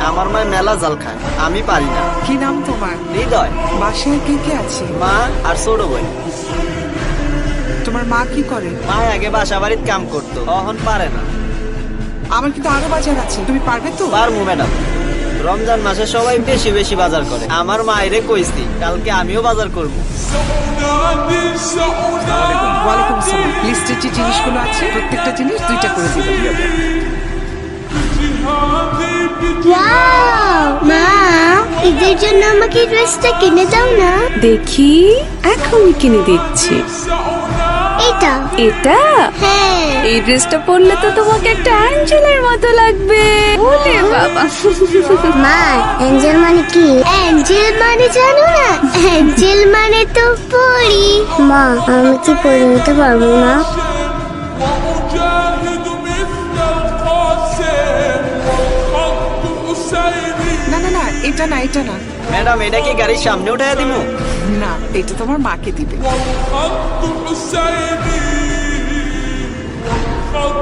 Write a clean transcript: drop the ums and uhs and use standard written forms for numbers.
আমার মা মেলা জাল খায়, আমি পারি না। কি নাম তোমার? হৃদয়। বাসায় কে কে আছে? মা আর ছোট বোন। তোমার মা কি করে? মা আগে বাসা বাড়িতে কাম করতো, এখন পারে না। আমার কিন্তু আরো বাজার আছে, তুমি পারবে তো? পারবো ম্যাডাম। রমজান মাসে সবাই বেশি বেশি বাজার করে, আমার মায়েরে কইছি কালকে আমিও বাজার করব। ওয়ালাইকুম আসসালাম। লিস্টে যে জিনিসগুলো আছে প্রত্যেকটা জিনিস 2টা করে দিবেন। ওয়াও মা, ঈদের জন্য আমাকে ড্রেসটা কিনে দাও না। দেখি, এখনই কিনে দিচ্ছি। এটা এটা? হ্যাঁ। এই ড্রেসটা পরলে তো তোমাকে একটা অ্যাঞ্জেলের মতো লাগবে। ওরে বাবা। মা, অ্যাঞ্জেল মানে কি? অ্যাঞ্জেল মানে জানো না? অ্যাঞ্জেল মানে তো পরি। মা, আমি কি পরি নিতে পারবো না? না না না, এটা না, এটা না। ম্যাডাম এটা কি গাড়ির সামনে উঠাইয়া দিমু? না, এটা তোমার মাকে দিবে। والخط حسيني خط